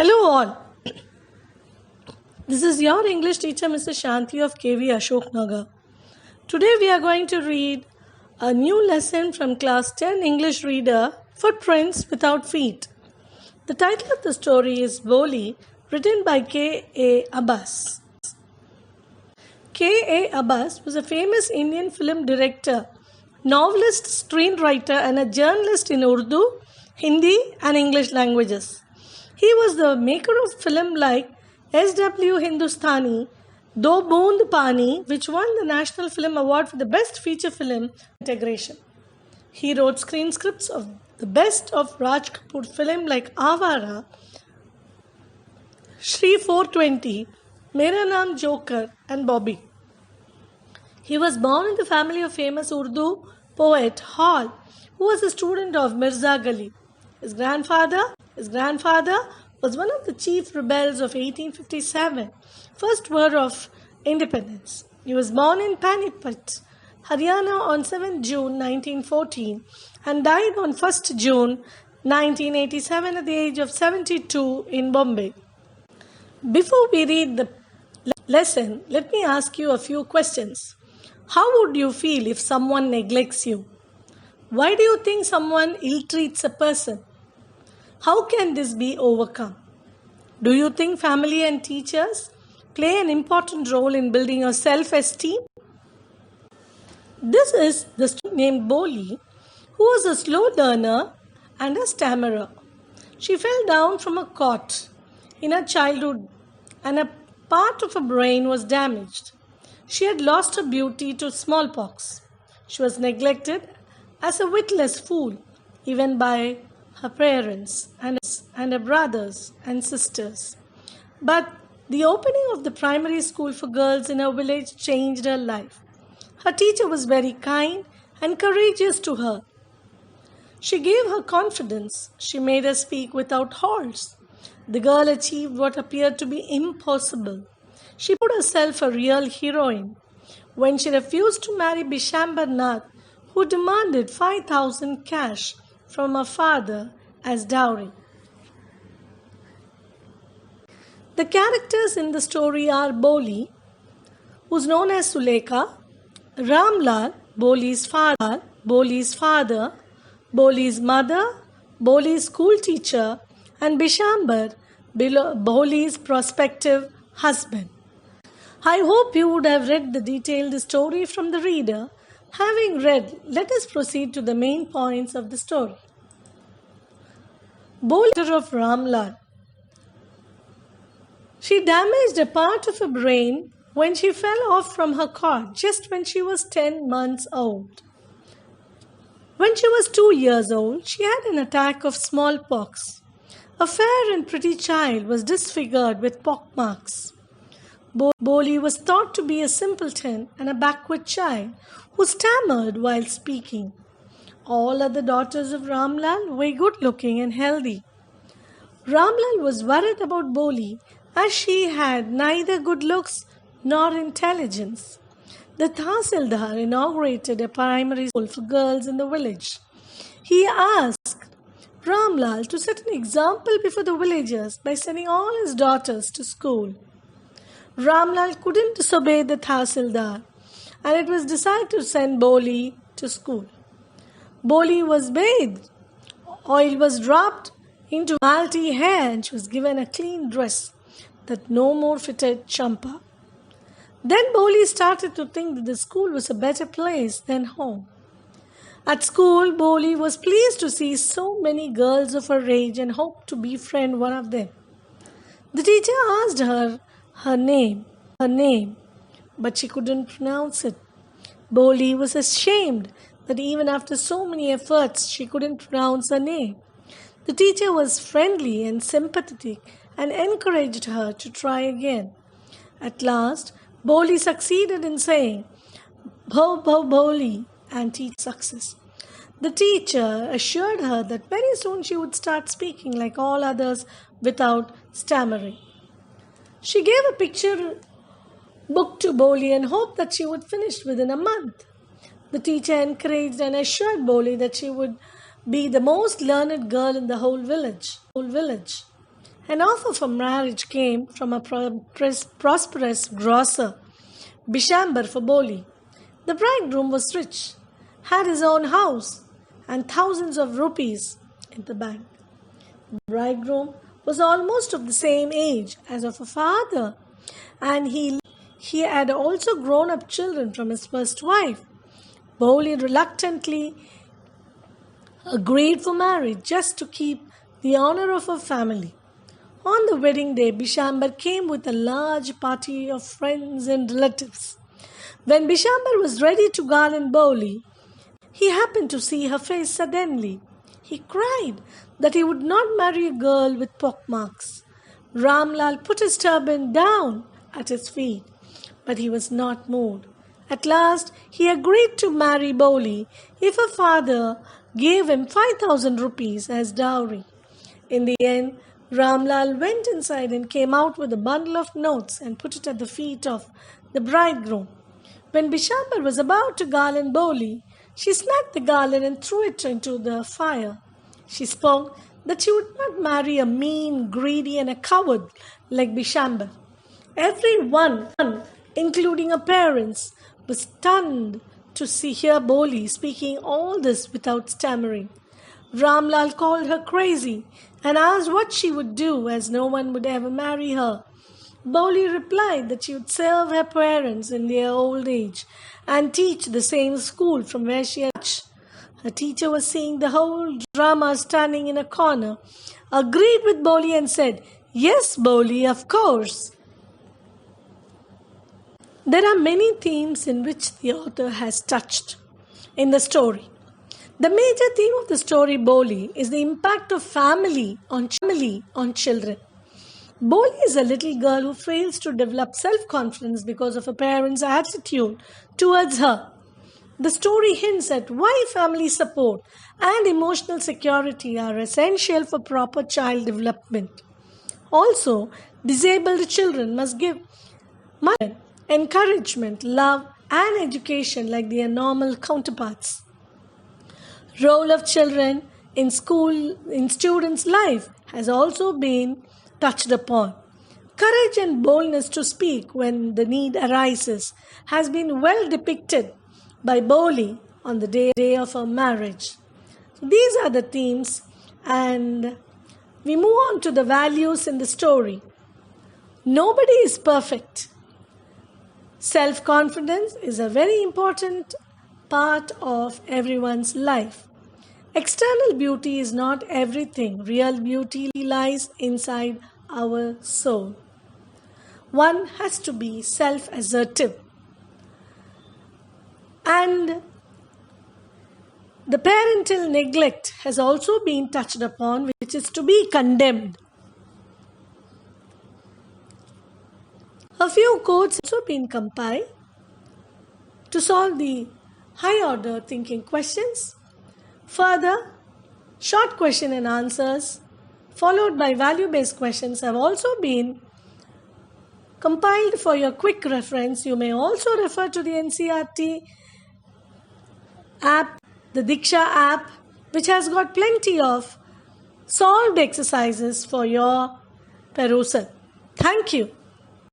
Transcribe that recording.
Hello all. This is your English teacher Mr. Shanthi of KV Ashok Nagar. Today we are going to read a new lesson from class 10 English reader, Footprints Without Feet. The title of the story is Bholi, written by K.A. Abbas. K.A. Abbas was a famous Indian film director, novelist, screenwriter and a journalist in Urdu, Hindi and English languages. He was the maker of films like S.W. Hindustani, Do Boond Pani, which won the National Film Award for the Best Feature Film Integration. He wrote screen scripts of the best of Raj Kapoor film like Avara, Shri 420, Mera Naam Joker and Bobby. He was born in the family of famous Urdu poet Hall, who was a student of Mirza Ghali. His grandfather was one of the chief rebels of 1857, first war of independence. He was born in Panipat, Haryana on 7 June 1914 and died on 1st June 1987 at the age of 72 in Bombay. Before we read the lesson, let me ask you a few questions. How would you feel if someone neglects you? Why do you think someone ill-treats a person? How can this be overcome? Do you think family and teachers play an important role in building your self-esteem? This is the student named Bholi, who was a slow learner and a stammerer. She fell down from a cot in her childhood and a part of her brain was damaged. She had lost her beauty to smallpox. She was neglected as a witless fool, even by her parents and her brothers and sisters. But the opening of the primary school for girls in her village changed her life. Her teacher was very kind and courageous to her. She gave her confidence. She made her speak without halts. The girl achieved what appeared to be impossible. She put herself a real heroine when she refused to marry Bishambar Nath, who demanded 5,000 cash from her father as dowry. The characters in the story are Bholi, who is known as Sulekha, Ramlal, Bholi's father, Bholi's mother, Bholi's school teacher, and Bishambar, Bholi's prospective husband. I hope you would have read the detailed story from the reader. Having read, let us proceed to the main points of the story. Bholi of Ramlal. She damaged a part of her brain when she fell off from her cot just when she was 10 months old. When she was 2 years old, she had an attack of smallpox. A fair and pretty child was disfigured with pockmarks. Bholi was thought to be a simpleton and a backward child who stammered while speaking. All other daughters of Ramlal were good-looking and healthy. Ramlal was worried about Bholi as she had neither good looks nor intelligence. The Tahsildar inaugurated a primary school for girls in the village. He asked Ramlal to set an example before the villagers by sending all his daughters to school. Ramlal couldn't disobey the Tahsildar, and it was decided to send Bholi to school. Bholi was bathed. Oil was dropped into malti hair and she was given a clean dress that no more fitted champa. Then Bholi started to think that the school was a better place than home. At school, Bholi was pleased to see so many girls of her age and hoped to befriend one of them. The teacher asked her name, but she couldn't pronounce it. Bholi was ashamed that even after so many efforts, she couldn't pronounce her name. The teacher was friendly and sympathetic and encouraged her to try again. At last, Bholi succeeded in saying, Bholi, and teach success. The teacher assured her that very soon she would start speaking like all others without stammering. She gave a picture book to Bholi and hoped that she would finish within a month. The teacher encouraged and assured Bholi that she would be the most learned girl in the whole village. An offer for marriage came from a prosperous grocer, Bishambar for Bholi. The bridegroom was rich, had his own house, and thousands of rupees in the bank. The bridegroom was almost of the same age as of a father, and he had also grown up children from his first wife. Bholi reluctantly agreed for marriage just to keep the honor of her family. On the wedding day, Bishambar came with a large party of friends and relatives. When Bishambar was ready to garland Bholi, he happened to see her face suddenly. He cried that he would not marry a girl with pockmarks. Ramlal put his turban down at his feet, but he was not moved. At last, he agreed to marry Bholi if her father gave him 5,000 rupees as dowry. In the end, Ramlal went inside and came out with a bundle of notes and put it at the feet of the bridegroom. When Bishambar was about to garland Bholi, she snatched the garland and threw it into the fire. She spoke that she would not marry a mean, greedy and a coward like Bishambar. Everyone, including her parents, was stunned to hear Bholi speaking all this without stammering. Ramlal called her crazy and asked what she would do, as no one would ever marry her. Bholi replied that she would serve her parents in their old age and teach the same school from where she had. Her teacher was seeing the whole drama standing in a corner, agreed with Bholi and said, "Yes, Bholi, of course." There are many themes in which the author has touched in the story. The major theme of the story, Bholi, is the impact of family on children. Bholi is a little girl who fails to develop self-confidence because of her parents' attitude towards her. The story hints at why family support and emotional security are essential for proper child development. Also, disabled children must give encouragement, love, and education like their normal counterparts. Role of children in students' life has also been touched upon. Courage and boldness to speak when the need arises has been well depicted by Bholi on the day of her marriage. So these are the themes, and we move on to the values in the story. Nobody is perfect. Self-confidence is a very important part of everyone's life. External beauty is not everything. Real beauty lies inside our soul. One has to be self-assertive. And the parental neglect has also been touched upon, which is to be condemned. A few quotes have also been compiled to solve the high order thinking questions. Further, short question and answers followed by value-based questions have also been compiled for your quick reference. You may also refer to the NCERT app, the Diksha app, which has got plenty of solved exercises for your perusal. Thank you.